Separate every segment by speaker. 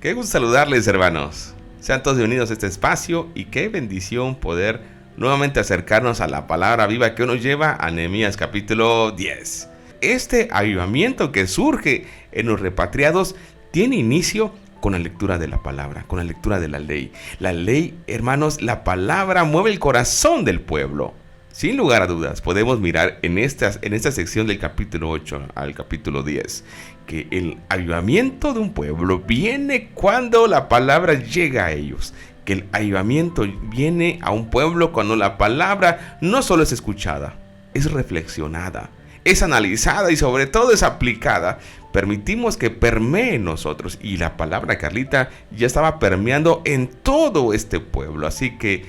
Speaker 1: Qué gusto saludarles, hermanos. Sean todos bienvenidos a este espacio y qué bendición poder nuevamente acercarnos a la palabra viva que nos lleva a Nehemías capítulo 10. Este avivamiento que surge en los repatriados tiene inicio con la lectura de la palabra, con la lectura de la ley. La ley, hermanos, la palabra mueve el corazón del pueblo. Sin lugar a dudas, podemos mirar en esta sección del capítulo 8 al capítulo 10, que el avivamiento de un pueblo viene cuando la palabra llega a ellos. Que el avivamiento viene a un pueblo cuando la palabra no solo es escuchada, es reflexionada, es analizada y sobre todo es aplicada. Permitimos que permee en nosotros, y la palabra, Carlita, ya estaba permeando en todo este pueblo. Así que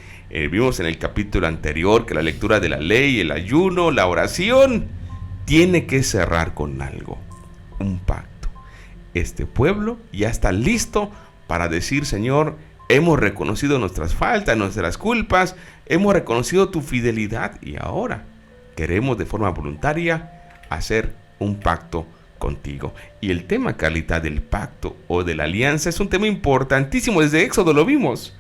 Speaker 1: vimos en el capítulo anterior que la lectura de la ley, el ayuno, la oración tiene que cerrar con algo, un pacto. Este pueblo ya está listo para decir: Señor, hemos reconocido nuestras faltas, nuestras culpas, hemos reconocido tu fidelidad y ahora queremos de forma voluntaria hacer un pacto contigo. Y el tema, Carlita, del pacto o de la alianza es un tema importantísimo. Desde Éxodo lo vimos.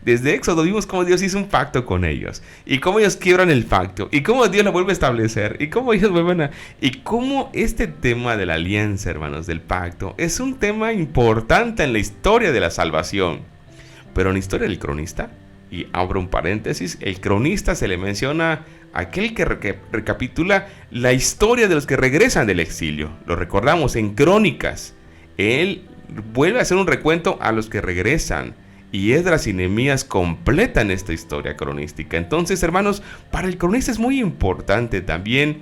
Speaker 1: Desde Éxodo vimos cómo Dios hizo un pacto con ellos, y cómo ellos quiebran el pacto, y cómo Dios lo vuelve a establecer, y cómo ellos vuelven a... Y cómo este tema de la alianza, hermanos, del pacto, es un tema importante en la historia de la salvación. Pero en la historia del cronista, y abro un paréntesis, el cronista se le menciona aquel que recapitula la historia de los que regresan del exilio. Lo recordamos en Crónicas. Él vuelve a hacer un recuento a los que regresan. Y Esdras y Nehemías completan esta historia cronística. Entonces, hermanos, para el cronista es muy importante también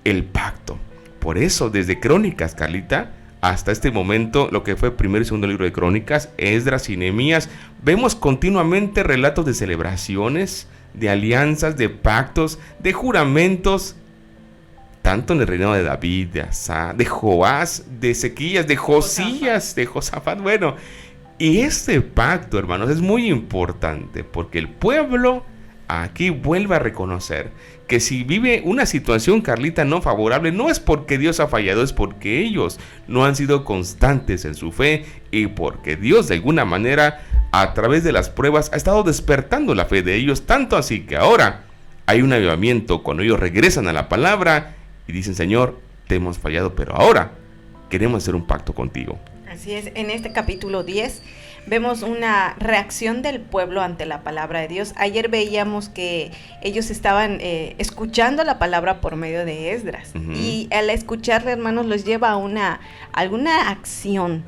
Speaker 1: el pacto. Por eso, desde Crónicas, Carlita, hasta este momento, lo que fue primero y segundo libro de Crónicas, Esdras y Nehemías, vemos continuamente relatos de celebraciones, de alianzas, de pactos, de juramentos, tanto en el reinado de David, de Asa, de Joás, de Ezequías, de Josías, de Josafat. Bueno, y este pacto, hermanos, es muy importante porque el pueblo aquí vuelve a reconocer que si vive una situación, Carlita, no favorable, no es porque Dios ha fallado, es porque ellos no han sido constantes en su fe y porque Dios de alguna manera, a través de las pruebas, ha estado despertando la fe de ellos, tanto así que ahora hay un avivamiento cuando ellos regresan a la palabra y dicen: Señor, te hemos fallado, pero ahora queremos hacer un pacto contigo.
Speaker 2: Así es, en este capítulo 10 vemos una reacción del pueblo ante la palabra de Dios. Ayer veíamos que ellos estaban escuchando la palabra por medio de Esdras. Y al escucharla, hermanos, los lleva a alguna acción.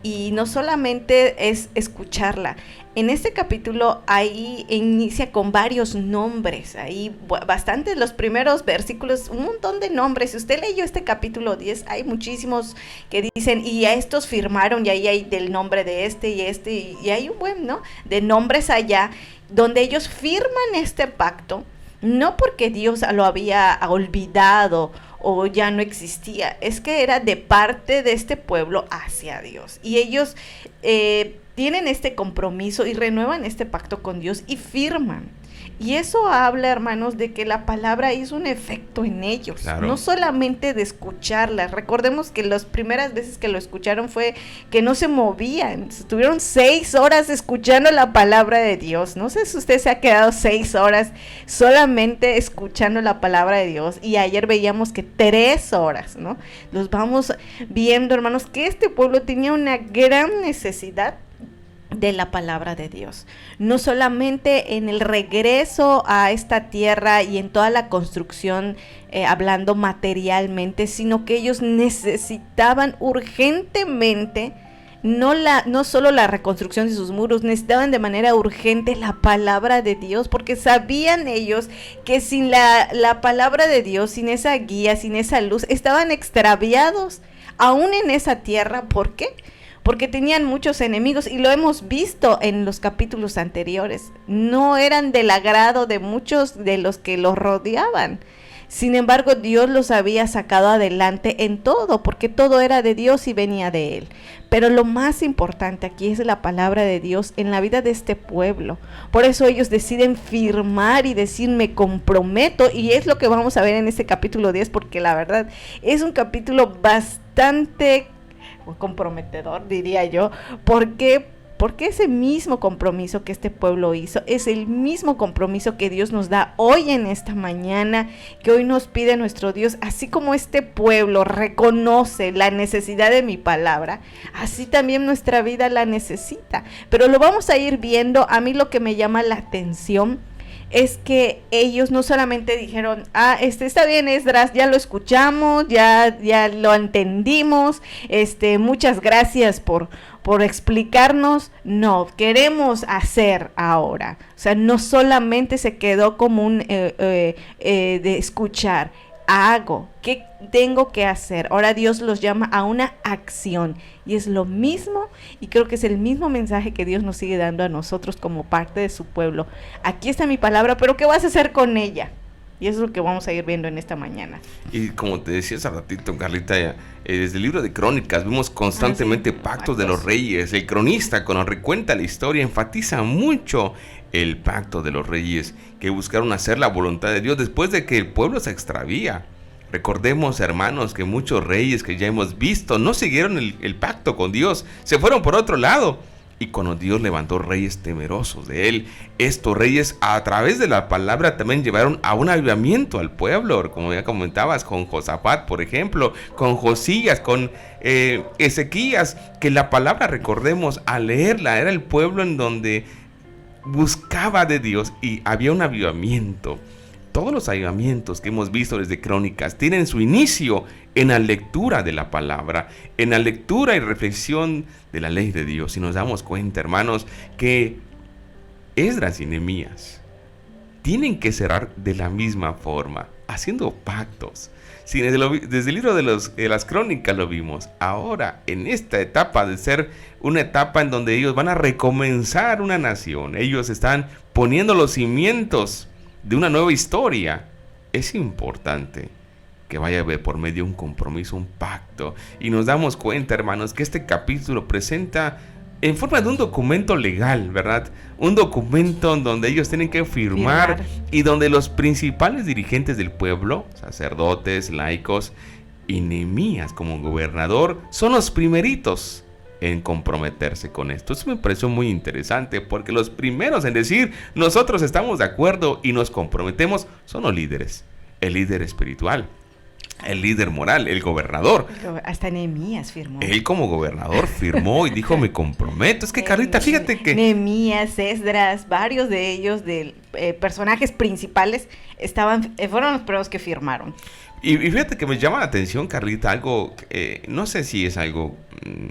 Speaker 2: Y no solamente es escucharla. En este capítulo ahí inicia con varios nombres, ahí bastante, los primeros versículos, un montón de nombres. Si usted leyó este capítulo 10, hay muchísimos que dicen: y a estos firmaron, y ahí hay del nombre de este, y hay un buen, ¿no?, de nombres allá, donde ellos firman este pacto, no porque Dios lo había olvidado o ya no existía, es que era de parte de este pueblo hacia Dios, y ellos tienen este compromiso y renuevan este pacto con Dios y firman. Y eso habla, hermanos, de que la palabra hizo un efecto en ellos, claro. No solamente de escucharla. Recordemos que las primeras veces que lo escucharon fue que no se movían. Estuvieron 6 horas escuchando la palabra de Dios. No sé si usted se ha quedado 6 horas solamente escuchando la palabra de Dios. Y ayer veíamos que 3 horas, ¿no? Los vamos viendo, hermanos, que este pueblo tenía una gran necesidad de la palabra de Dios, no solamente en el regreso a esta tierra y en toda la construcción, hablando materialmente, sino que ellos necesitaban urgentemente, no solo la reconstrucción de sus muros, necesitaban de manera urgente la palabra de Dios, porque sabían ellos que sin la palabra de Dios, sin esa guía, sin esa luz, estaban extraviados aún en esa tierra. ¿Por qué? Porque tenían muchos enemigos, y lo hemos visto en los capítulos anteriores. No eran del agrado de muchos de los que los rodeaban. Sin embargo, Dios los había sacado adelante en todo, porque todo era de Dios y venía de Él. Pero lo más importante aquí es la palabra de Dios en la vida de este pueblo. Por eso ellos deciden firmar y decir: me comprometo, y es lo que vamos a ver en este capítulo 10, porque la verdad es un capítulo bastante comprometedor, diría yo. ¿Por qué? Porque ese mismo compromiso que este pueblo hizo es el mismo compromiso que Dios nos da hoy en esta mañana, que hoy nos pide nuestro Dios. Así como este pueblo reconoce la necesidad de mi palabra, así también nuestra vida la necesita. Pero lo vamos a ir viendo. A mí lo que me llama la atención es que ellos no solamente dijeron, está bien, Esdras, ya lo escuchamos, ya lo entendimos, muchas gracias por explicarnos. No, queremos hacer ahora. O sea, no solamente se quedó como un de escuchar. Hago, ¿qué tengo que hacer? Ahora Dios los llama a una acción, y es lo mismo, y creo que es el mismo mensaje que Dios nos sigue dando a nosotros como parte de su pueblo. Aquí está mi palabra, pero ¿qué vas a hacer con ella? Y eso es lo que vamos a ir viendo en esta mañana.
Speaker 1: Y como te decía hace ratito, Carlita, desde el libro de Crónicas vemos constantemente pactos de los reyes. El cronista, cuando recuenta la historia, enfatiza mucho el pacto de los reyes, que buscaron hacer la voluntad de Dios después de que el pueblo se extravía. Recordemos, hermanos, que muchos reyes que ya hemos visto no siguieron el pacto con Dios, se fueron por otro lado. Y cuando Dios levantó reyes temerosos de Él, estos reyes a través de la palabra también llevaron a un avivamiento al pueblo, como ya comentabas, con Josafat, por ejemplo, con Josías, con Ezequías, que la palabra, recordemos, al leerla, era el pueblo en donde buscaba de Dios y había un avivamiento. Todos los avivamientos que hemos visto desde Crónicas tienen su inicio en la lectura de la palabra, en la lectura y reflexión de la ley de Dios. Y nos damos cuenta, hermanos, que Esdras y Nehemías tienen que cerrar de la misma forma, haciendo pactos. Si desde el libro de las Crónicas lo vimos, ahora en esta etapa de ser una etapa en donde ellos van a recomenzar una nación, ellos están poniendo los cimientos de una nueva historia. Es importante que vaya a haber por medio un compromiso, un pacto. Y nos damos cuenta, hermanos, que este capítulo presenta en forma de un documento legal, ¿verdad? Un documento en donde ellos tienen que firmar y donde los principales dirigentes del pueblo, sacerdotes, laicos y Nehemías como gobernador, son los primeritos en comprometerse con esto. Eso me pareció muy interesante, porque los primeros en decir nosotros estamos de acuerdo y nos comprometemos son los líderes, el líder espiritual, el líder moral, el gobernador.
Speaker 2: Hasta Nehemías firmó.
Speaker 1: Él como gobernador firmó y dijo me comprometo. Es que Carlita, fíjate que
Speaker 2: Nehemías, Esdras, varios de ellos, personajes principales, fueron los primeros que firmaron.
Speaker 1: Y fíjate que me llama la atención, Carlita, algo, no sé si es algo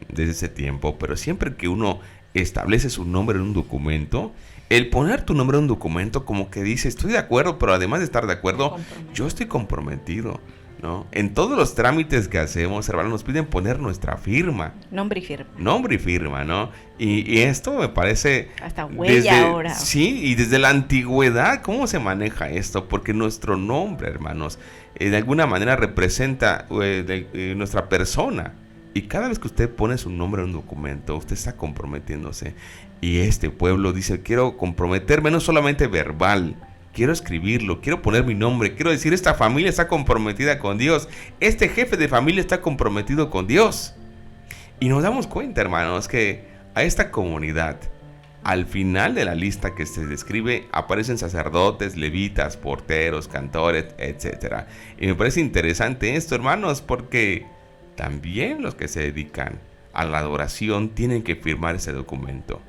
Speaker 1: desde ese tiempo, pero siempre que uno establece su nombre en un documento, el poner tu nombre en un documento como que dice, estoy de acuerdo, pero además de estar de acuerdo, yo estoy comprometido, ¿no? En todos los trámites que hacemos, hermanos, nos piden poner nuestra firma.
Speaker 2: Nombre y firma.
Speaker 1: Nombre y firma, ¿no? Y esto me parece...
Speaker 2: Hasta huella ahora.
Speaker 1: Sí, y desde la antigüedad, ¿cómo se maneja esto? Porque nuestro nombre, hermanos, de alguna manera representa nuestra persona. Y cada vez que usted pone su nombre en un documento, usted está comprometiéndose. Y este pueblo dice, quiero comprometerme, no solamente verbal, quiero escribirlo, quiero poner mi nombre, quiero decir, esta familia está comprometida con Dios, este jefe de familia está comprometido con Dios. Y nos damos cuenta, hermanos, que a esta comunidad, al final de la lista que se describe, aparecen sacerdotes, levitas, porteros, cantores, etc. Y me parece interesante esto, hermanos, porque también los que se dedican a la adoración tienen que firmar ese documento.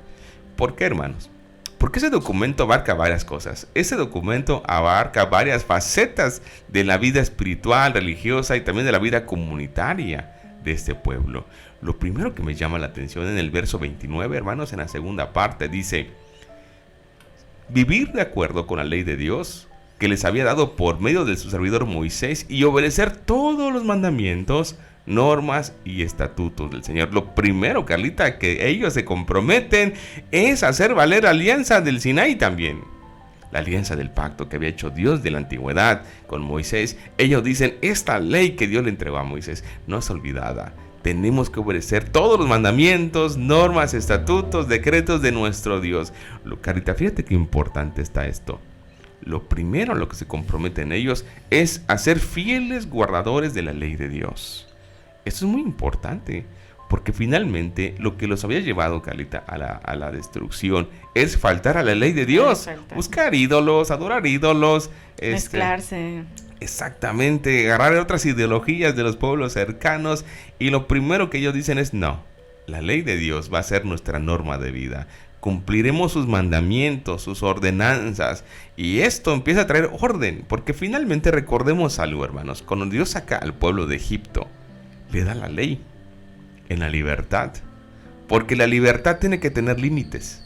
Speaker 1: ¿Por qué, hermanos? Porque ese documento abarca varias cosas. Ese documento abarca varias facetas de la vida espiritual, religiosa y también de la vida comunitaria de este pueblo. Lo primero que me llama la atención en el verso 29, hermanos, en la segunda parte, dice: vivir de acuerdo con la ley de Dios que les había dado por medio de su servidor Moisés y obedecer todos los mandamientos, normas y estatutos del Señor. Lo primero, Carlita, que ellos se comprometen es hacer valer la alianza del Sinaí también. La alianza del pacto que había hecho Dios de la antigüedad con Moisés. Ellos dicen, esta ley que Dios le entregó a Moisés no es olvidada. Tenemos que obedecer todos los mandamientos, normas, estatutos, decretos de nuestro Dios. Carlita, fíjate qué importante está esto. Lo primero a lo que se comprometen ellos es a ser fieles guardadores de la ley de Dios. Esto es muy importante, Porque finalmente lo que los había llevado, Carlita, a la destrucción es faltar a la ley de Dios. Buscar ídolos, adorar ídolos.
Speaker 2: Mezclarse.
Speaker 1: Exactamente, agarrar otras ideologías de los pueblos cercanos. Y lo primero que ellos dicen es no, la ley de Dios va a ser nuestra norma de vida. Cumpliremos sus mandamientos, sus ordenanzas. Y esto empieza a traer orden. Porque finalmente recordemos algo, hermanos. Cuando Dios saca al pueblo de Egipto, le da la ley en la libertad. Porque la libertad tiene que tener límites.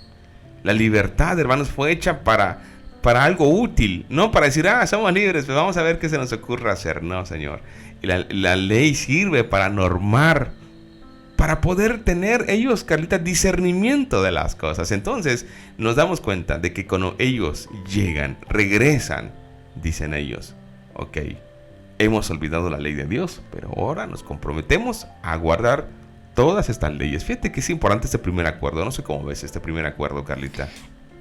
Speaker 1: La libertad, hermanos, fue hecha para algo útil. No para decir, somos libres, pues vamos a ver qué se nos ocurre hacer. No, Señor. La ley sirve para normar, para poder tener ellos, Carlita, discernimiento de las cosas. Entonces nos damos cuenta de que cuando ellos llegan, regresan, dicen ellos, ok, hemos olvidado la ley de Dios, pero ahora nos comprometemos a guardar todas estas leyes. Fíjate que es importante este primer acuerdo. No sé cómo ves este primer acuerdo, Carlita.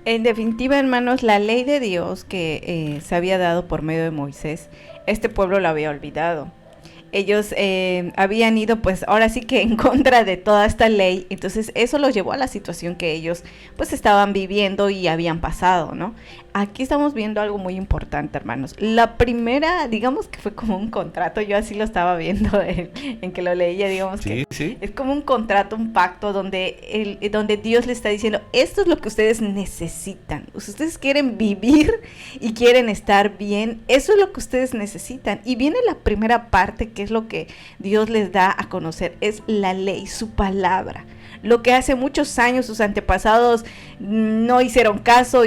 Speaker 2: En definitiva, hermanos, la ley de Dios que se había dado por medio de Moisés, este pueblo la había olvidado. Ellos habían ido, pues ahora sí que en contra de toda esta ley. Entonces eso los llevó a la situación que ellos pues estaban viviendo y habían pasado, ¿no? Aquí estamos viendo algo muy importante, hermanos. La primera, digamos que fue como un contrato, yo así lo estaba viendo en que lo leía, digamos que sí. Es como un contrato, un pacto donde Dios le está diciendo, esto es lo que ustedes necesitan. Ustedes quieren vivir y quieren estar bien, eso es lo que ustedes necesitan. Y viene la primera parte, que es lo que Dios les da a conocer, es la ley, su palabra. Lo que hace muchos años sus antepasados no hicieron caso,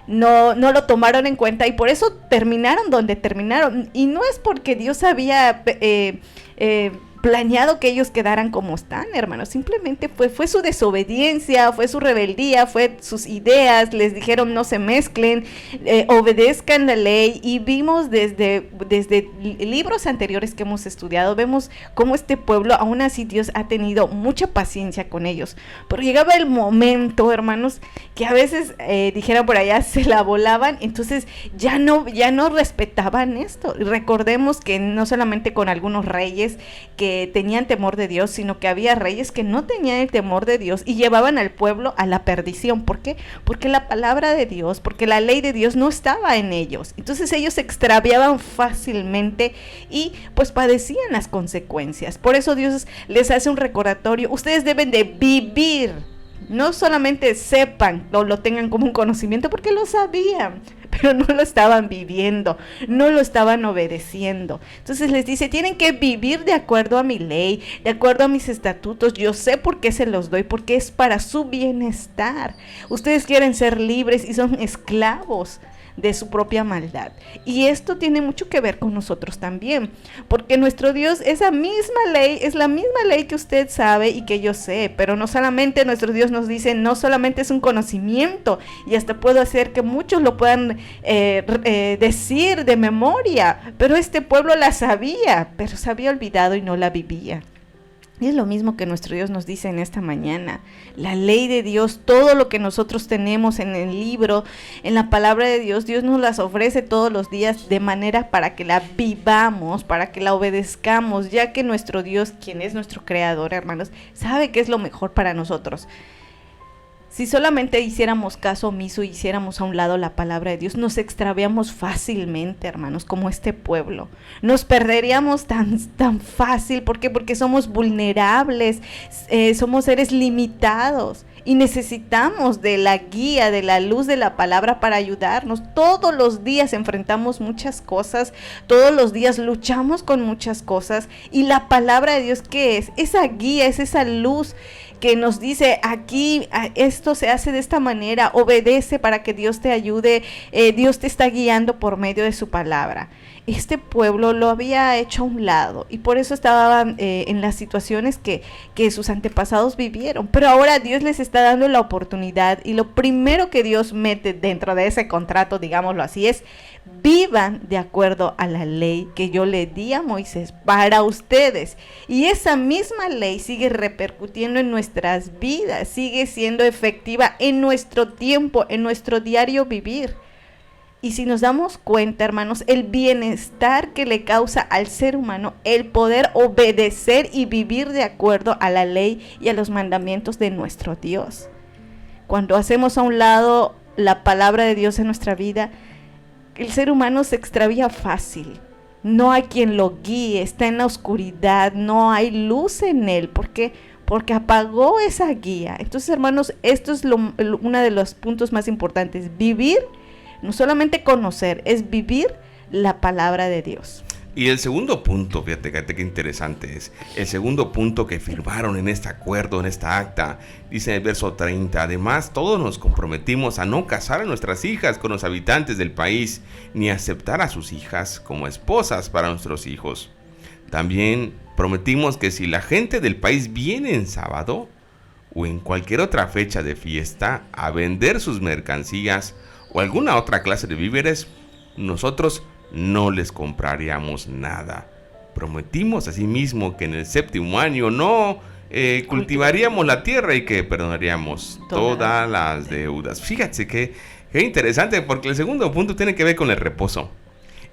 Speaker 2: no lo tomaron en cuenta y por eso terminaron donde terminaron. Y no es porque Dios había planeado que ellos quedaran como están, hermanos. Simplemente fue su desobediencia, fue su rebeldía, fue sus ideas. Les dijeron no se mezclen, obedezcan la ley. Y vimos desde libros anteriores que hemos estudiado, vemos cómo este pueblo, aún así Dios ha tenido mucha paciencia con ellos. Pero llegaba el momento, hermanos, que a veces dijeron por allá, se la volaban, entonces ya no respetaban esto. Y recordemos que no solamente con algunos reyes que tenían temor de Dios, sino que había reyes que no tenían el temor de Dios y llevaban al pueblo a la perdición. ¿Por qué? Porque la palabra de Dios, porque la ley de Dios no estaba en ellos. Entonces ellos se extraviaban fácilmente y pues padecían las consecuencias. Por eso Dios les hace un recordatorio. Ustedes deben de vivir. No solamente sepan o lo tengan como un conocimiento, porque lo sabían, pero no lo estaban viviendo, no lo estaban obedeciendo. Entonces les dice, tienen que vivir de acuerdo a mi ley, de acuerdo a mis estatutos. Yo sé por qué se los doy, porque es para su bienestar. Ustedes quieren ser libres y son esclavos de su propia maldad. Y esto tiene mucho que ver con nosotros también, porque nuestro Dios, esa misma ley, es la misma ley que usted sabe y que yo sé, pero no solamente nuestro Dios nos dice, no solamente es un conocimiento, y hasta puedo hacer que muchos lo puedan decir de memoria, pero este pueblo la sabía, pero se había olvidado y no la vivía. Y es lo mismo que nuestro Dios nos dice en esta mañana. La ley de Dios, todo lo que nosotros tenemos en el libro, en la palabra de Dios, Dios nos las ofrece todos los días de manera para que la vivamos, para que la obedezcamos, ya que nuestro Dios, quien es nuestro creador, hermanos, sabe que es lo mejor para nosotros. Si solamente hiciéramos caso omiso y hiciéramos a un lado la palabra de Dios, nos extraviamos fácilmente, hermanos, como este pueblo. Nos perderíamos tan fácil. ¿Por qué? Porque somos vulnerables, somos seres limitados y necesitamos de la guía, de la luz de la palabra para ayudarnos. Todos los días enfrentamos muchas cosas, todos los días luchamos con muchas cosas, y la palabra de Dios, ¿qué es? Esa guía, es esa luz que nos dice, aquí esto se hace de esta manera, obedece para que Dios te ayude, Dios te está guiando por medio de su palabra. Este pueblo lo había hecho a un lado y por eso estaban en las situaciones que sus antepasados vivieron, pero ahora Dios les está dando la oportunidad, y lo primero que Dios mete dentro de ese contrato, digámoslo así, es: vivan de acuerdo a la ley que yo le di a Moisés para ustedes. Y esa misma ley sigue repercutiendo en nuestras vidas, sigue siendo efectiva en nuestro tiempo, en nuestro diario vivir. Y si nos damos cuenta, hermanos, el bienestar que le causa al ser humano el poder obedecer y vivir de acuerdo a la ley y a los mandamientos de nuestro Dios. Cuando hacemos a un lado la palabra de Dios en nuestra vida, el ser humano se extravía fácil. No hay quien lo guíe, está en la oscuridad, no hay luz en él. ¿Por qué? Porque apagó esa guía. Entonces, hermanos, esto es uno de los puntos más importantes. Vivir, no solamente conocer, es vivir la palabra de Dios.
Speaker 1: Y el segundo punto, fíjate qué interesante es, el segundo punto que firmaron en este acuerdo, en esta acta, dice en el verso 30, además todos nos comprometimos a no casar a nuestras hijas con los habitantes del país, ni aceptar a sus hijas como esposas para nuestros hijos. También prometimos que si la gente del país viene en sábado o en cualquier otra fecha de fiesta a vender sus mercancías o alguna otra clase de víveres, nosotros no les compraríamos nada. Prometimos asimismo que en el séptimo año no cultivaríamos la tierra y que perdonaríamos todas las deudas. Fíjate qué interesante, porque el segundo punto tiene que ver con el reposo.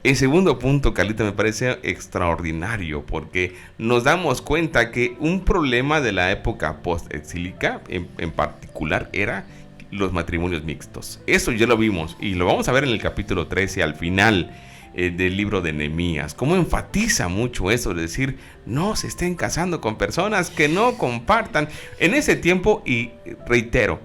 Speaker 1: El segundo punto, Carlita, me parece extraordinario porque nos damos cuenta que un problema de la época post-exílica en particular era los matrimonios mixtos. Eso ya lo vimos y lo vamos a ver en el capítulo 13 al final del libro de Nehemías. Cómo enfatiza mucho eso de decir, no se estén casando con personas que no compartan. En ese tiempo, y reitero,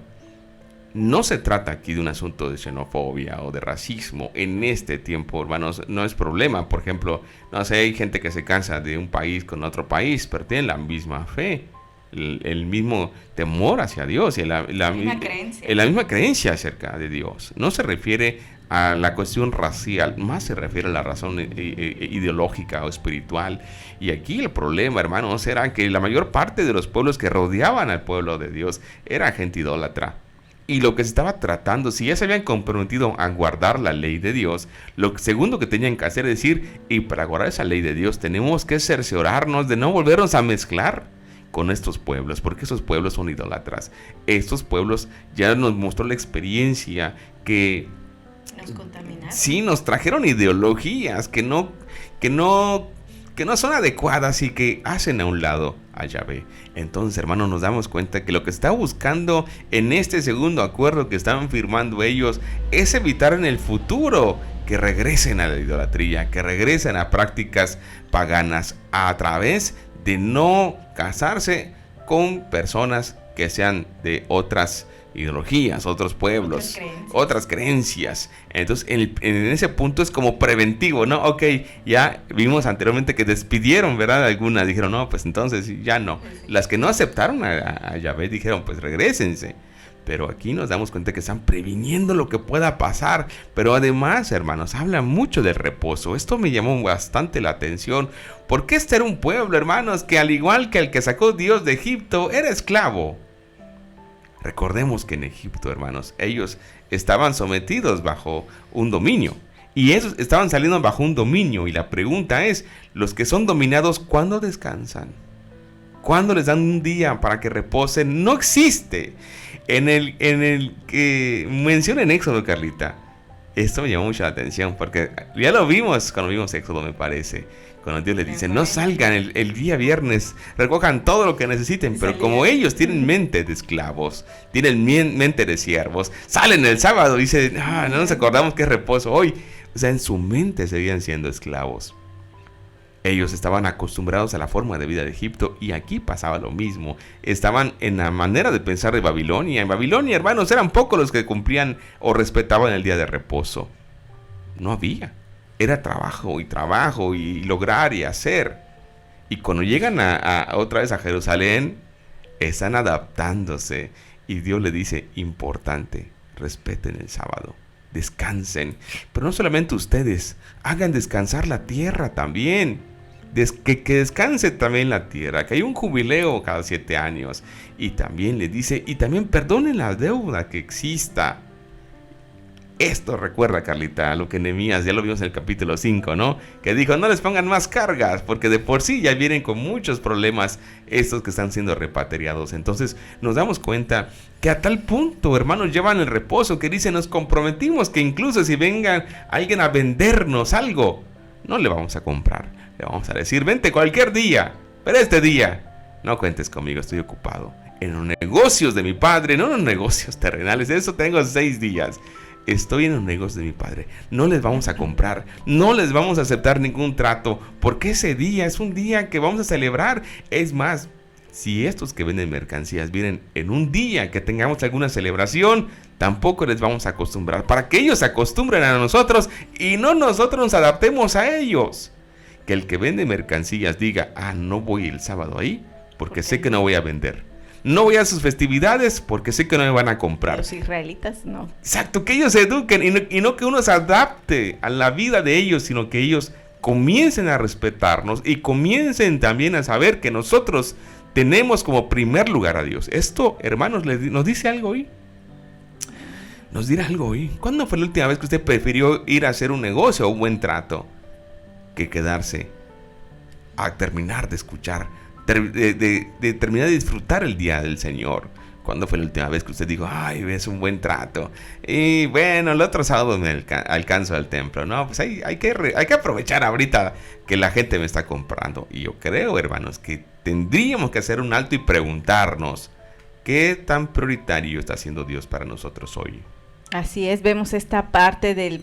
Speaker 1: no se trata aquí de un asunto de xenofobia o de racismo. En este tiempo, hermanos, no es problema. Por ejemplo, no sé, hay gente que se casa de un país con otro país, pero tienen la misma fe, el mismo temor hacia Dios y la misma creencia acerca de Dios. No se refiere a la cuestión racial, más se refiere a la razón ideológica o espiritual. Y aquí el problema, hermanos, era que la mayor parte de los pueblos que rodeaban al pueblo de Dios era gente idólatra. Y lo que se estaba tratando, si ya se habían comprometido a guardar la ley de Dios, lo segundo que tenían que hacer es decir, y para guardar esa ley de Dios tenemos que cerciorarnos de no volvernos a mezclar con estos pueblos, porque esos pueblos son idólatras. Estos pueblos ya nos mostró la experiencia que
Speaker 2: nos contaminaron.
Speaker 1: Sí, nos trajeron ideologías que no son adecuadas y que hacen a un lado a Yahvé. Entonces, hermanos, nos damos cuenta que lo que está buscando en este segundo acuerdo que estaban firmando ellos es evitar en el futuro que regresen a la idolatría, que regresen a prácticas paganas a través de no casarse con personas que sean de otras ideologías, otros pueblos, otras creencias. Entonces en ese punto es como preventivo, ¿no? Ok, ya vimos anteriormente que despidieron, ¿verdad? Algunas dijeron, no, pues entonces ya no. Las que no aceptaron a Yahvé dijeron, pues regrésense. Pero aquí nos damos cuenta que están previniendo lo que pueda pasar. Pero además, hermanos, habla mucho del reposo. Esto me llamó bastante la atención, porque este era un pueblo, hermanos, que al igual que el que sacó Dios de Egipto, era esclavo. Recordemos que en Egipto, hermanos, ellos estaban sometidos bajo un dominio. Y ellos estaban saliendo bajo un dominio. Y la pregunta es, los que son dominados, ¿cuándo descansan? ¿Cuándo les dan un día para que reposen? No existe. En el que menciona en Éxodo, Carlita, esto me llamó mucho la atención, porque ya lo vimos cuando vimos Éxodo, me parece. Cuando Dios les dice, no salgan el día viernes, recojan todo lo que necesiten, pero como ellos tienen mente de esclavos, tienen mente de siervos, salen el sábado y dicen, no nos acordamos que es reposo hoy. O sea, en su mente seguían siendo esclavos. Ellos estaban acostumbrados a la forma de vida de Egipto y aquí pasaba lo mismo. Estaban en la manera de pensar de Babilonia. En Babilonia, hermanos, eran pocos los que cumplían o respetaban el día de reposo. No había. Era trabajo y lograr y hacer. Y cuando llegan otra vez a Jerusalén, están adaptándose. Y Dios le dice, importante, respeten el sábado, descansen. Pero no solamente ustedes, hagan descansar la tierra también. Que descanse también la tierra, que hay un jubileo cada 7 años. Y también le dice, y también perdonen la deuda que exista. Esto recuerda, Carlita, a lo que Nehemías, ya lo vimos en el capítulo 5, ¿no? Que dijo, no les pongan más cargas, porque de por sí ya vienen con muchos problemas estos que están siendo repatriados. Entonces nos damos cuenta que a tal punto, hermanos, llevan el reposo, que dicen, nos comprometimos que incluso si venga alguien a vendernos algo, no le vamos a comprar. Le vamos a decir, vente cualquier día, pero este día no cuentes conmigo, estoy ocupado en los negocios de mi padre, no en los negocios terrenales. De eso tengo 6 días. Estoy en los negocios de mi padre. No les vamos a comprar, no les vamos a aceptar ningún trato, porque ese día es un día que vamos a celebrar. Es más, si estos que venden mercancías vienen en un día que tengamos alguna celebración, tampoco les vamos a acostumbrar, para que ellos se acostumbren a nosotros y no nosotros nos adaptemos a ellos. Que el que vende mercancías diga, no voy el sábado ahí, porque sé que no voy a vender. No voy a sus festividades porque sé que no me van a comprar.
Speaker 2: Los israelitas no.
Speaker 1: Exacto, que ellos se eduquen y no que uno se adapte a la vida de ellos, sino que ellos comiencen a respetarnos y comiencen también a saber que nosotros tenemos como primer lugar a Dios. Esto, hermanos, nos dice algo hoy. Nos dirá algo hoy. ¿Cuándo fue la última vez que usted prefirió ir a hacer un negocio o un buen trato que quedarse a terminar de escuchar? De terminar de disfrutar el día del Señor. ¿Cuándo fue la última vez que usted dijo, es un buen trato? Y bueno, el otro sábado me alcanzo al templo. No, pues hay que aprovechar ahorita que la gente me está comprando. Y yo creo, hermanos, que tendríamos que hacer un alto y preguntarnos, ¿qué tan prioritario está haciendo Dios para nosotros hoy?
Speaker 2: Así es, vemos esta parte de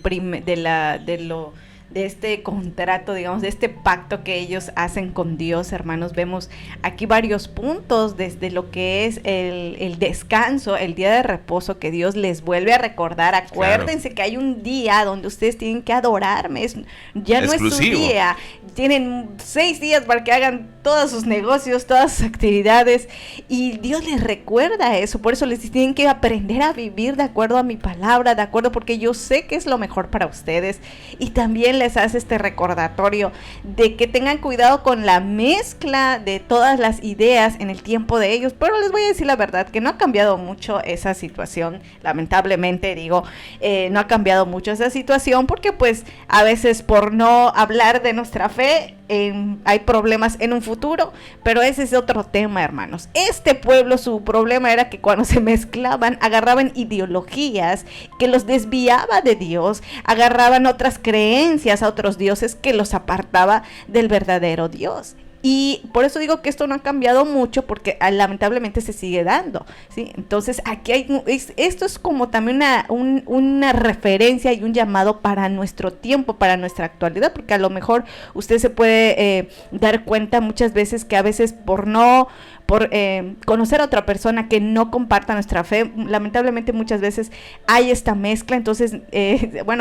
Speaker 2: este contrato, digamos, de este pacto que ellos hacen con Dios, hermanos. Vemos aquí varios puntos, desde lo que es el descanso, el día de reposo, que Dios les vuelve a recordar. Acuérdense que hay un día donde ustedes tienen que adorarme, ya no es su día, tienen 6 días para que hagan todos sus negocios, todas sus actividades, y Dios les recuerda eso. Por eso les tienen que aprender a vivir de acuerdo a mi palabra, de acuerdo, porque yo sé que es lo mejor para ustedes. Y también les hace este recordatorio de que tengan cuidado con la mezcla de todas las ideas en el tiempo de ellos. Pero les voy a decir la verdad, que no ha cambiado mucho esa situación, lamentablemente digo, no ha cambiado mucho esa situación, porque pues a veces por no hablar de nuestra fe, hay problemas en un futuro, pero ese es otro tema, hermanos. Este pueblo, su problema era que cuando se mezclaban, agarraban ideologías que los desviaba de Dios, agarraban otras creencias a otros dioses que los apartaba del verdadero Dios. Y por eso digo que esto no ha cambiado mucho, porque lamentablemente se sigue dando, ¿sí? Entonces aquí esto es como también una referencia y un llamado para nuestro tiempo, para nuestra actualidad, porque a lo mejor usted se puede dar cuenta muchas veces que a veces por conocer a otra persona que no comparta nuestra fe, lamentablemente muchas veces hay esta mezcla. Entonces,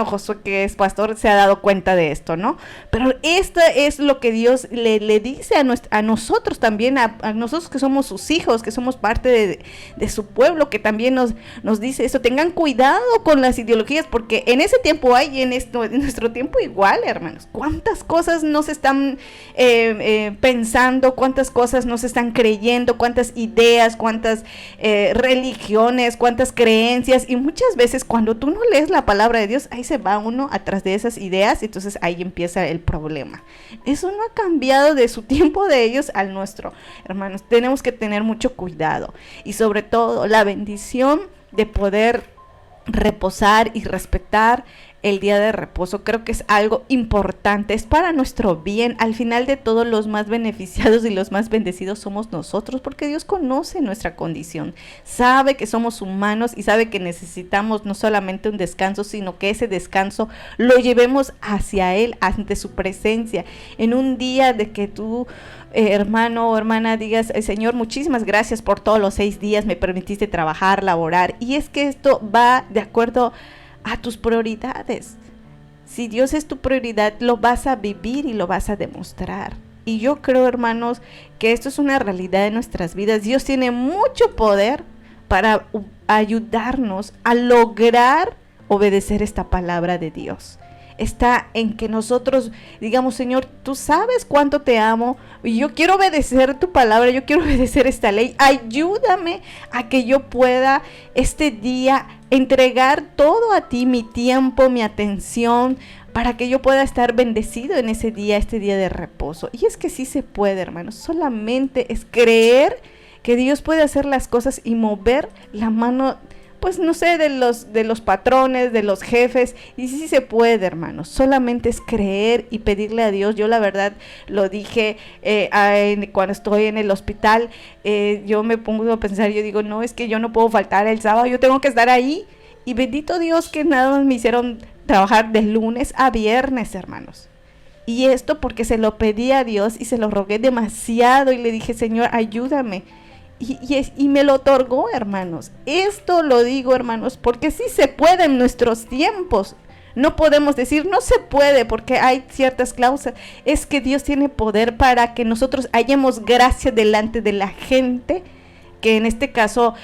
Speaker 2: Josué, que es pastor, se ha dado cuenta de esto, ¿no? Pero esto es lo que Dios le dice a nosotros también, a nosotros que somos sus hijos, que somos parte de su pueblo, que también nos dice eso. Tengan cuidado con las ideologías, porque en ese tiempo hay, en nuestro tiempo igual, hermanos. ¿Cuántas cosas nos están pensando? ¿Cuántas cosas nos están creyendo? ¿Cuántas ideas? ¿Cuántas religiones? ¿Cuántas creencias? Y muchas veces cuando tú no lees la palabra de Dios, ahí se va uno atrás de esas ideas, y entonces ahí empieza el problema. Eso no ha cambiado de su tiempo de ellos al nuestro, hermanos. Tenemos que tener mucho cuidado, y sobre todo la bendición de poder reposar y respetar el día de reposo. Creo que es algo importante, es para nuestro bien. Al final de todo, los más beneficiados y los más bendecidos somos nosotros, porque Dios conoce nuestra condición, sabe que somos humanos y sabe que necesitamos no solamente un descanso, sino que ese descanso lo llevemos hacia Él, ante su presencia, en un día de que tú, hermano o hermana, digas: Señor, muchísimas gracias por todos los 6 días, me permitiste trabajar, laborar. Y es que esto va de acuerdo a tus prioridades. Si Dios es tu prioridad, lo vas a vivir y lo vas a demostrar. Y yo creo, hermanos, que esto es una realidad en nuestras vidas. Dios tiene mucho poder para ayudarnos a lograr obedecer esta palabra de Dios. está en que nosotros digamos, Señor, tú sabes cuánto te amo y yo quiero obedecer tu palabra, yo quiero obedecer esta ley. Ayúdame a que yo pueda este día entregar todo a ti, mi tiempo, mi atención, para que yo pueda estar bendecido en ese día, este día de reposo. Y es que sí se puede, hermanos, solamente es creer que Dios puede hacer las cosas y mover la mano, pues no sé, de los patrones, de los jefes. Y sí se puede, hermanos, solamente es creer y pedirle a Dios. Yo la verdad lo dije cuando estoy en el hospital, yo me pongo a pensar, yo digo, no, es que yo no puedo faltar el sábado, yo tengo que estar ahí. Y bendito Dios que nada más me hicieron trabajar de lunes a viernes, hermanos. Y esto porque se lo pedí a Dios y se lo rogué demasiado y le dije, Señor, ayúdame. Y me lo otorgó, hermanos. Esto lo digo, hermanos, porque sí se puede en nuestros tiempos. No podemos decir, no se puede, porque hay ciertas cláusulas. Es que Dios tiene poder para que nosotros hallemos gracia delante de la gente, que en este caso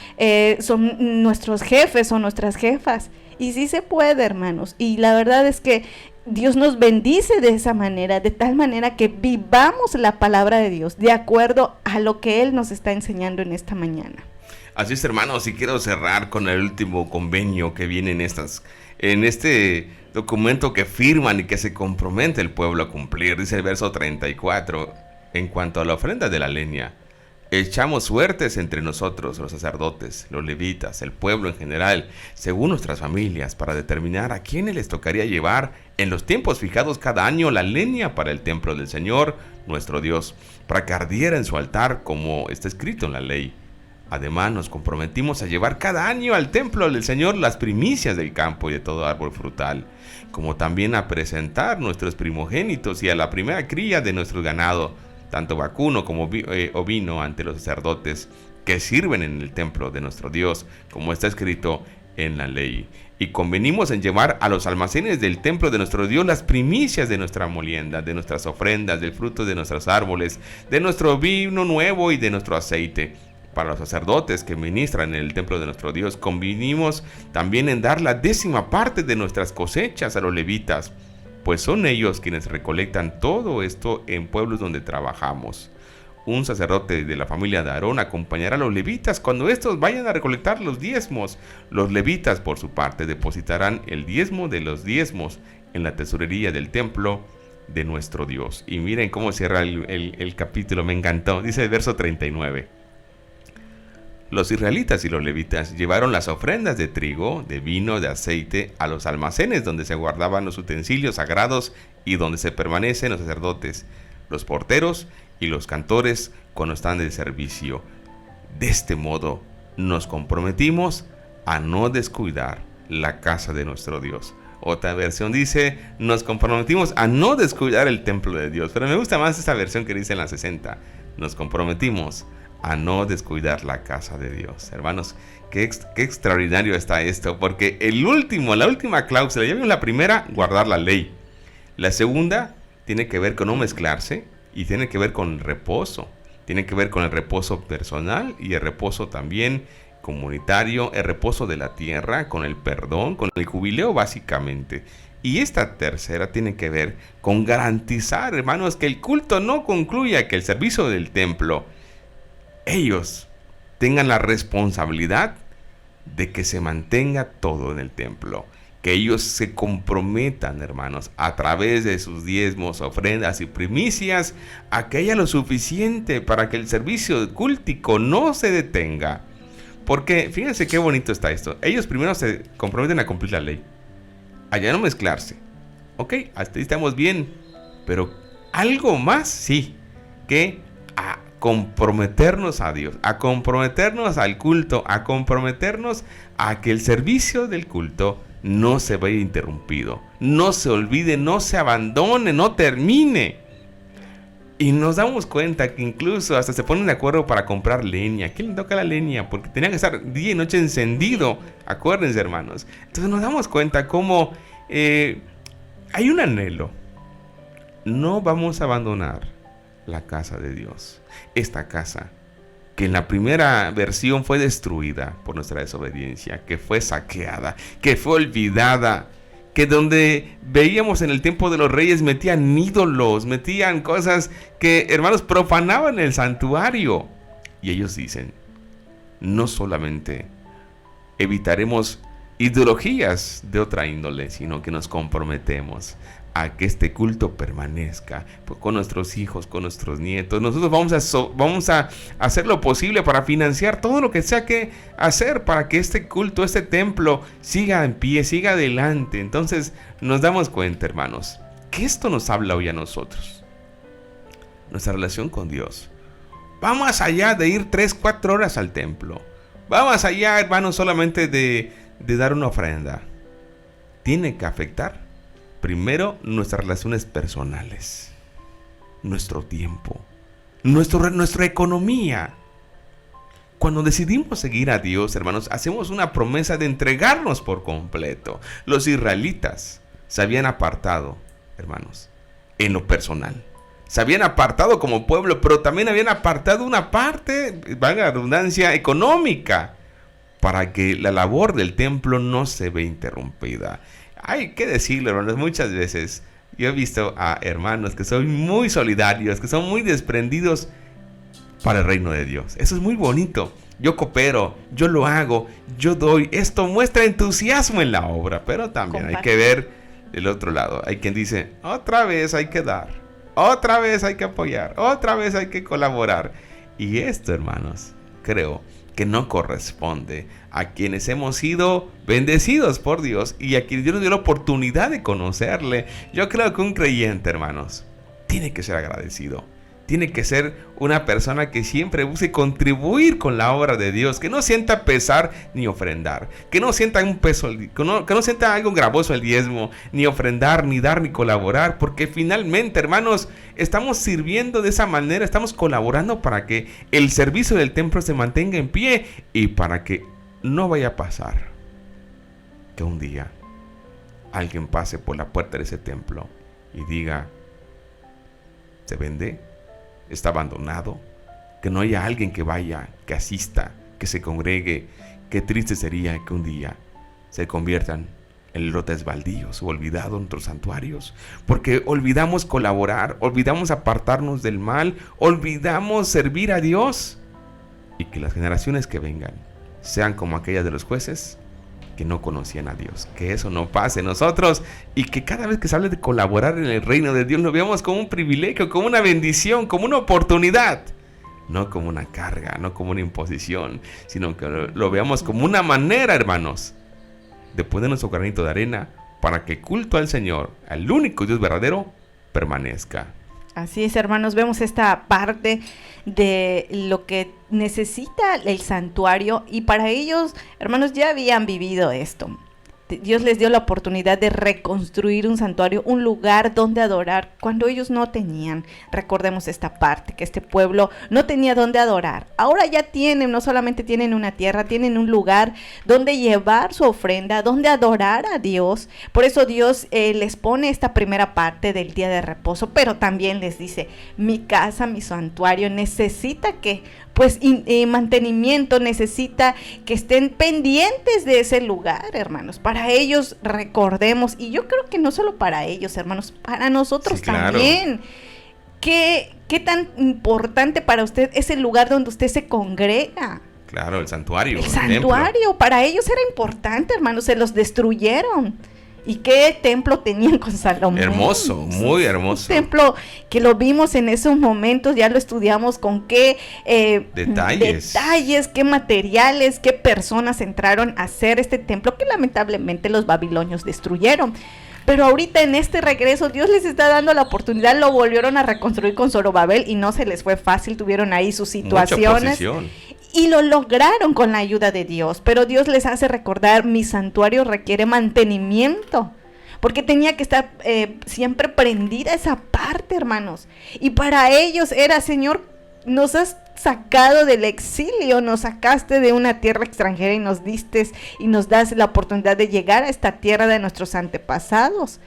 Speaker 2: son nuestros jefes o nuestras jefas. Y sí se puede, hermanos. Y la verdad es que Dios nos bendice de esa manera, de tal manera que vivamos la palabra de Dios de acuerdo a lo que Él nos está enseñando en esta mañana.
Speaker 1: Así es, hermanos, y quiero cerrar con el último convenio que viene en este documento que firman y que se compromete el pueblo a cumplir. Dice el verso 34, en cuanto a la ofrenda de la leña: echamos suertes entre nosotros, los sacerdotes, los levitas, el pueblo en general, según nuestras familias, para determinar a quiénes les tocaría llevar en los tiempos fijados cada año la leña para el templo del Señor, nuestro Dios, para que ardiera en su altar, como está escrito en la ley. Además, nos comprometimos a llevar cada año al templo del Señor las primicias del campo y de todo árbol frutal, como también a presentar nuestros primogénitos y a la primera cría de nuestro ganado, tanto vacuno como ovino, ante los sacerdotes que sirven en el templo de nuestro Dios, como está escrito en la ley. Y convenimos en llevar a los almacenes del templo de nuestro Dios las primicias de nuestra molienda, de nuestras ofrendas, del fruto de nuestros árboles, de nuestro vino nuevo y de nuestro aceite. Para los sacerdotes que ministran en el templo de nuestro Dios, convinimos también en dar la 10ª parte de nuestras cosechas a los levitas, pues son ellos quienes recolectan todo esto en pueblos donde trabajamos. Un sacerdote de la familia de Aarón acompañará a los levitas cuando estos vayan a recolectar los diezmos. Los levitas, por su parte, depositarán el diezmo de los diezmos en la tesorería del templo de nuestro Dios. Y miren cómo cierra el capítulo, me encantó. Dice el verso 39. Los israelitas y los levitas llevaron las ofrendas de trigo, de vino, de aceite a los almacenes donde se guardaban los utensilios sagrados y donde se permanecen los sacerdotes, los porteros y los cantores cuando están de servicio. De este modo nos comprometimos a no descuidar la casa de nuestro Dios. Otra versión dice, nos comprometimos a no descuidar el templo de Dios. Pero me gusta más esta versión que dice en la 60. Nos comprometimos a no descuidar la casa de Dios. Hermanos, qué extraordinario está esto, porque la última cláusula, ya vimos la primera, guardar la ley. La segunda tiene que ver con no mezclarse y tiene que ver con el reposo. Tiene que ver con el reposo personal y el reposo también comunitario, el reposo de la tierra, con el perdón, con el jubileo básicamente. Y esta tercera tiene que ver con garantizar, hermanos, que el culto no concluya, que el servicio del templo, ellos tengan la responsabilidad de que se mantenga todo en el templo, que ellos se comprometan, hermanos, a través de sus diezmos, ofrendas y primicias, a que haya lo suficiente para que el servicio cultico no se detenga. Porque fíjense qué bonito está esto. Ellos primero se comprometen a cumplir la ley, allá no mezclarse. Ok, hasta ahí estamos bien, pero algo más sí, que a comprometernos a Dios, a comprometernos al culto, a comprometernos a que el servicio del culto no se vaya interrumpido, no se olvide, no se abandone, no termine. Y nos damos cuenta que incluso hasta se ponen de acuerdo para comprar leña. ¿Quién le toca la leña? Porque tenía que estar día y noche encendido. Acuérdense, hermanos. Entonces nos damos cuenta cómo hay un anhelo. No vamos a abandonar la casa de Dios. Esta casa que en la primera versión fue destruida por nuestra desobediencia, que fue saqueada, que fue olvidada, que donde veíamos en el tiempo de los reyes metían ídolos, metían cosas que, hermanos, profanaban el santuario. Y ellos dicen, no solamente evitaremos ideologías de otra índole, sino que nos comprometemos a que este culto permanezca con nuestros hijos, con nuestros nietos. Nosotros vamos a hacer lo posible para financiar todo lo que sea que hacer para que este culto, este templo siga en pie, siga adelante. Entonces nos damos cuenta, hermanos, que esto nos habla hoy a nosotros. Nuestra relación con Dios va más allá de ir 3-4 horas al templo. Va más allá, hermanos, solamente de dar una ofrenda. Tiene que afectar primero nuestras relaciones personales, nuestro tiempo, nuestra economía. Cuando decidimos seguir a Dios, hermanos, hacemos una promesa de entregarnos por completo. Los israelitas se habían apartado, hermanos, en lo personal. Se habían apartado como pueblo, pero también habían apartado una parte, valga la redundancia, económica, para que la labor del templo no se vea interrumpida. Hay que decirlo, hermanos, muchas veces yo he visto a hermanos que son muy solidarios, que son muy desprendidos para el reino de Dios. Eso es muy bonito. Yo coopero, yo lo hago, yo doy. Esto muestra entusiasmo en la obra, pero también hay que ver del otro lado. Hay quien dice, otra vez hay que dar, otra vez hay que apoyar, otra vez hay que colaborar. Y esto, hermanos, creo que no corresponde a quienes hemos sido bendecidos por Dios y a quienes Dios nos dio la oportunidad de conocerle. Yo creo que un creyente, hermanos, tiene que ser agradecido. Tiene que ser una persona que siempre busque contribuir con la obra de Dios, que no sienta pesar ni ofrendar, que no sienta un peso, que no sienta algo gravoso el diezmo, ni ofrendar, ni dar, ni colaborar, porque finalmente, hermanos, estamos sirviendo de esa manera, estamos colaborando para que el servicio del templo se mantenga en pie y para que no vaya a pasar que un día alguien pase por la puerta de ese templo y diga, se vende, está abandonado, que no haya alguien que vaya, que asista, que se congregue. Qué triste sería que un día se conviertan en lotes baldíos o olvidados nuestros santuarios, porque olvidamos colaborar, olvidamos apartarnos del mal, olvidamos servir a Dios, y que las generaciones que vengan sean como aquellas de los jueces que no conocían a Dios. Que eso no pase en nosotros y que cada vez que se hable de colaborar en el reino de Dios lo veamos como un privilegio, como una bendición, como una oportunidad, no como una carga, no como una imposición, sino que lo veamos como una manera, hermanos, de poner nuestro granito de arena para que el culto al Señor, al único Dios verdadero, permanezca.
Speaker 2: Así es, hermanos, vemos esta parte de lo que necesita el santuario y para ellos, hermanos, ya habían vivido esto. Dios les dio la oportunidad de reconstruir un santuario, un lugar donde adorar, cuando ellos no tenían. Recordemos esta parte, que este pueblo no tenía donde adorar. Ahora ya tienen, no solamente tienen una tierra, tienen un lugar donde llevar su ofrenda, donde adorar a Dios. Por eso Dios les pone esta primera parte del día de reposo, pero también les dice, mi casa, mi santuario necesita que mantenimiento, necesita que estén pendientes de ese lugar, hermanos. Para ellos, recordemos, y yo creo que no solo para ellos, hermanos, para nosotros también. ¿Qué tan importante para usted es el lugar donde usted se congrega?
Speaker 1: Claro, el santuario.
Speaker 2: El santuario, para ellos era importante, hermanos, se los destruyeron. ¿Y qué templo tenían con Salomón?
Speaker 1: Hermoso, muy hermoso.
Speaker 2: Un templo que lo vimos en esos momentos, ya lo estudiamos con qué detalles, qué materiales, qué personas entraron a hacer este templo que lamentablemente los babilonios destruyeron. Pero ahorita en este regreso Dios les está dando la oportunidad, lo volvieron a reconstruir con Zorobabel y no se les fue fácil, tuvieron ahí sus situaciones. Y lo lograron con la ayuda de Dios, pero Dios les hace recordar, mi santuario requiere mantenimiento, porque tenía que estar siempre prendida esa parte, hermanos. Y para ellos era, Señor, nos has sacado del exilio, nos sacaste de una tierra extranjera y nos diste y nos das la oportunidad de llegar a esta tierra de nuestros antepasados.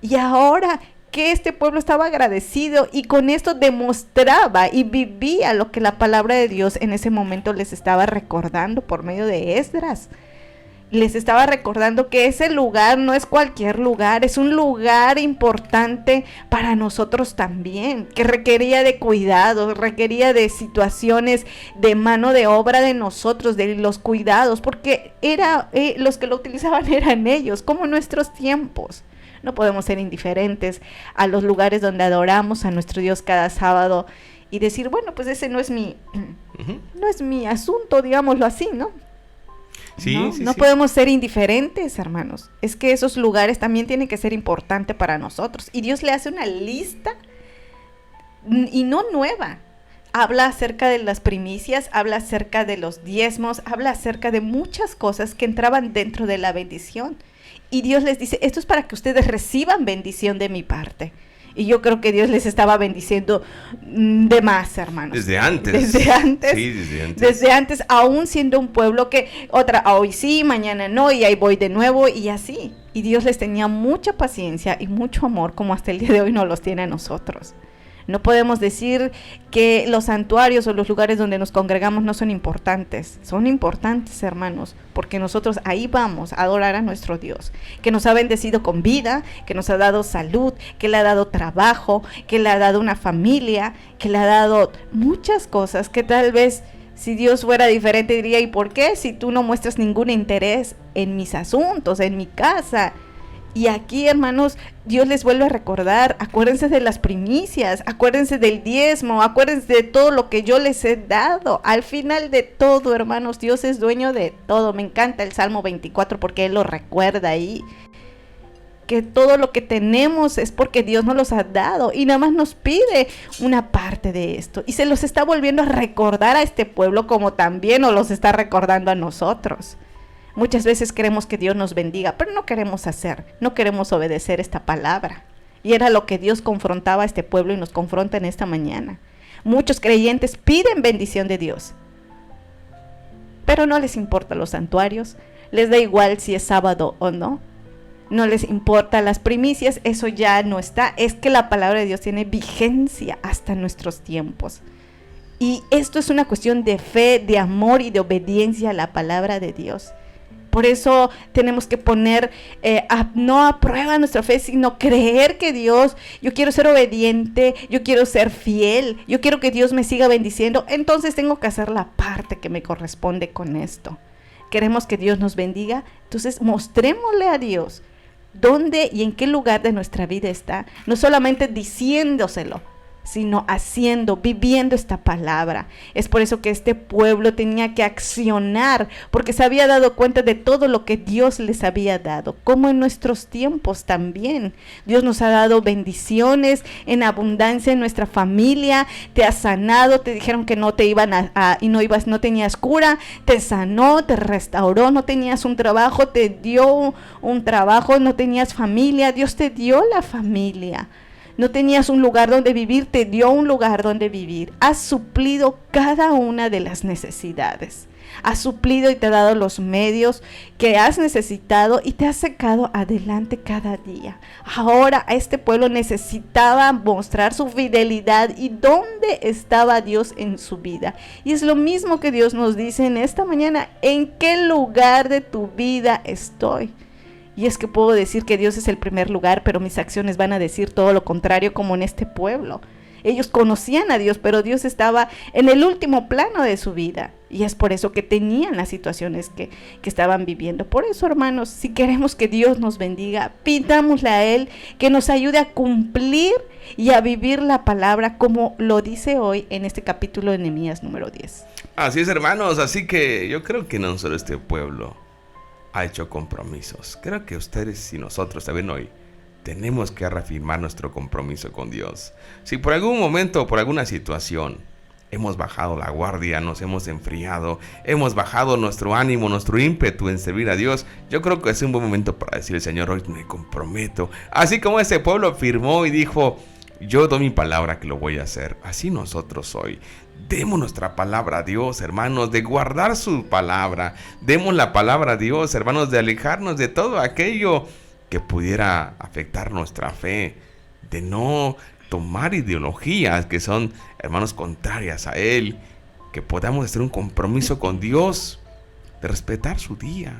Speaker 2: Y ahora que este pueblo estaba agradecido y con esto demostraba y vivía lo que la palabra de Dios en ese momento les estaba recordando por medio de Esdras, les estaba recordando que ese lugar no es cualquier lugar, es un lugar importante para nosotros también, que requería de cuidados, requería de situaciones de mano de obra de nosotros, de los cuidados, porque los que lo utilizaban eran ellos, como en nuestros tiempos. No podemos ser indiferentes a los lugares donde adoramos a nuestro Dios cada sábado y decir, bueno, pues ese no es mi asunto, digámoslo así, ¿no?
Speaker 1: Sí,
Speaker 2: no podemos ser indiferentes, hermanos. Es que esos lugares también tienen que ser importantes para nosotros. Y Dios le hace una lista, y no nueva. Habla acerca de las primicias, habla acerca de los diezmos, habla acerca de muchas cosas que entraban dentro de la bendición. Y Dios les dice, esto es para que ustedes reciban bendición de mi parte. Y yo creo que Dios les estaba bendiciendo de más, hermanos.
Speaker 1: Desde antes.
Speaker 2: Desde antes.
Speaker 1: Sí, desde antes.
Speaker 2: Desde antes, aún siendo un pueblo que hoy sí, mañana no, y ahí voy de nuevo, y así. Y Dios les tenía mucha paciencia y mucho amor, como hasta el día de hoy nos los tiene a nosotros. No podemos decir que los santuarios o los lugares donde nos congregamos no son importantes. Son importantes, hermanos, porque nosotros ahí vamos a adorar a nuestro Dios, que nos ha bendecido con vida, que nos ha dado salud, que le ha dado trabajo, que le ha dado una familia, que le ha dado muchas cosas que tal vez, si Dios fuera diferente, diría, ¿y por qué? Si tú no muestras ningún interés en mis asuntos, en mi casa. Y aquí, hermanos, Dios les vuelve a recordar, acuérdense de las primicias, acuérdense del diezmo, acuérdense de todo lo que yo les he dado. Al final de todo, hermanos, Dios es dueño de todo. Me encanta el Salmo 24 porque Él lo recuerda ahí. Que todo lo que tenemos es porque Dios nos los ha dado y nada más nos pide una parte de esto. Y se los está volviendo a recordar a este pueblo como también nos los está recordando a nosotros. Muchas veces queremos que Dios nos bendiga, pero no queremos no queremos obedecer esta palabra. Y era lo que Dios confrontaba a este pueblo y nos confronta en esta mañana. Muchos creyentes piden bendición de Dios, pero no les importa los santuarios, les da igual si es sábado o no. No les importa las primicias, eso ya no está. Es que la palabra de Dios tiene vigencia hasta nuestros tiempos. Y esto es una cuestión de fe, de amor y de obediencia a la palabra de Dios. Por eso tenemos que poner no a prueba nuestra fe, sino creer que Dios, yo quiero ser obediente, yo quiero ser fiel, yo quiero que Dios me siga bendiciendo, entonces tengo que hacer la parte que me corresponde con esto. Queremos que Dios nos bendiga, entonces mostrémosle a Dios dónde y en qué lugar de nuestra vida está, no solamente diciéndoselo, sino haciendo, viviendo esta palabra. Es por eso que este pueblo tenía que accionar, porque se había dado cuenta de todo lo que Dios les había dado, como en nuestros tiempos también. Dios nos ha dado bendiciones en abundancia en nuestra familia, te ha sanado, te dijeron que no te iban no tenías cura, te sanó, te restauró, no tenías un trabajo, te dio un trabajo, no tenías familia, Dios te dio la familia. No tenías un lugar donde vivir, te dio un lugar donde vivir. Has suplido cada una de las necesidades. Has suplido y te ha dado los medios que has necesitado y te has sacado adelante cada día. Ahora este pueblo necesitaba mostrar su fidelidad y dónde estaba Dios en su vida. Y es lo mismo que Dios nos dice en esta mañana. ¿En qué lugar de tu vida estoy? Y es que puedo decir que Dios es el primer lugar, pero mis acciones van a decir todo lo contrario, como en este pueblo. Ellos conocían a Dios, pero Dios estaba en el último plano de su vida. Y es por eso que tenían las situaciones que estaban viviendo. Por eso, hermanos, si queremos que Dios nos bendiga, pidámosle a Él que nos ayude a cumplir y a vivir la palabra como lo dice hoy en este capítulo de Nehemías número 10.
Speaker 1: Así es, hermanos. Así que yo creo que no solo este pueblo ha hecho compromisos. Creo que ustedes y nosotros también hoy tenemos que reafirmar nuestro compromiso con Dios. Si por algún momento o por alguna situación hemos bajado la guardia, nos hemos enfriado, hemos bajado nuestro ánimo, nuestro ímpetu en servir a Dios, yo creo que es un buen momento para decirle: Señor, hoy me comprometo. Así como ese pueblo firmó y dijo: yo doy mi palabra que lo voy a hacer. Así nosotros hoy demos nuestra palabra a Dios, hermanos, de guardar su palabra. Demos la palabra a Dios, hermanos, de alejarnos de todo aquello que pudiera afectar nuestra fe, de no tomar ideologías que son, hermanos, contrarias a Él, que podamos hacer un compromiso con Dios, de respetar su día,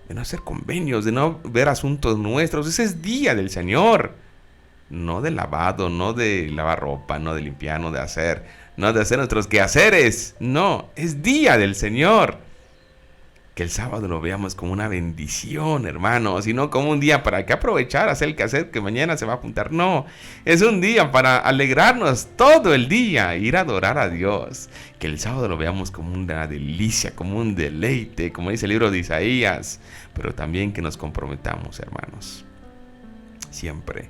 Speaker 1: de no hacer convenios, de no ver asuntos nuestros. Ese es día del Señor. No de lavado, no de lavar ropa, no de limpiar, no de hacer nuestros quehaceres. No, es día del Señor. Que el sábado lo veamos como una bendición, hermanos, y no como un día para que aprovechar, hacer el quehacer que mañana se va a apuntar. No, es un día para alegrarnos todo el día, ir a adorar a Dios. Que el sábado lo veamos como una delicia, como un deleite, como dice el libro de Isaías. Pero también que nos comprometamos, hermanos, siempre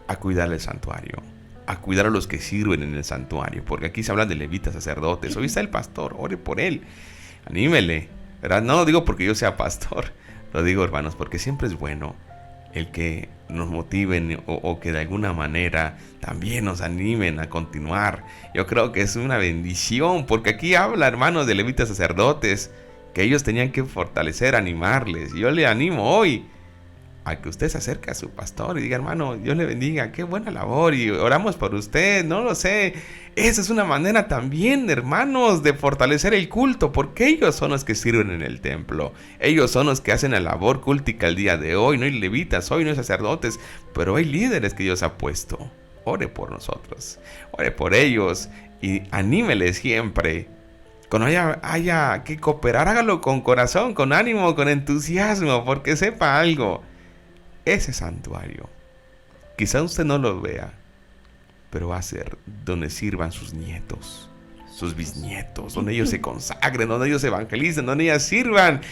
Speaker 1: a cuidar el santuario, a cuidar a los que sirven en el santuario, porque aquí se habla de levitas, sacerdotes. Hoy está el pastor, ore por él, anímele, ¿verdad? No lo digo porque yo sea pastor, lo digo, hermanos, porque siempre es bueno el que nos motiven o que de alguna manera también nos animen a continuar. Yo creo que es una bendición, porque aquí habla, hermanos, de levitas, sacerdotes, que ellos tenían que fortalecer, animarles. Yo le animo hoy a que usted se acerque a su pastor y diga: hermano, Dios le bendiga, qué buena labor, y oramos por usted. No lo sé, esa es una manera también, hermanos, de fortalecer el culto, porque ellos son los que sirven en el templo, ellos son los que hacen la labor cultica el día de hoy. No hay levitas hoy, no hay sacerdotes, pero hay líderes que Dios ha puesto. Ore por nosotros, ore por ellos y anímeles siempre. Cuando haya que cooperar, hágalo con corazón, con ánimo, con entusiasmo, porque sepa algo: ese santuario, quizá usted no lo vea, pero va a ser donde sirvan sus nietos, sus bisnietos, donde ellos se consagren, donde ellos evangelicen, donde ellas sirvan.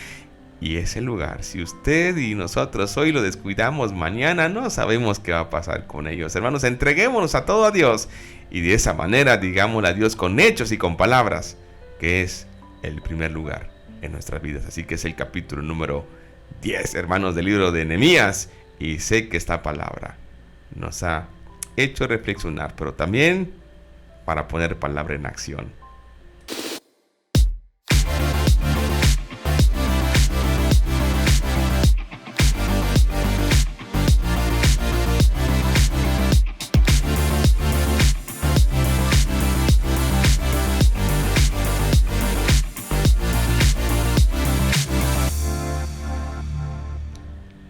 Speaker 1: Y ese lugar, si usted y nosotros hoy lo descuidamos, mañana no sabemos qué va a pasar con ellos. Hermanos, entreguémonos a todo a Dios, y de esa manera digámosle a Dios con hechos y con palabras, que es el primer lugar en nuestras vidas. Así que es el capítulo número 10, hermanos, del libro de Nehemías. Y sé que esta palabra nos ha hecho reflexionar, pero también para poner palabra en acción.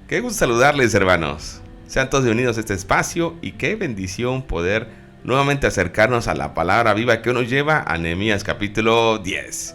Speaker 1: Qué gusto saludarles, hermanos. Sean todos bienvenidos a este espacio, y qué bendición poder nuevamente acercarnos a la palabra viva que nos lleva a Nehemías capítulo 10.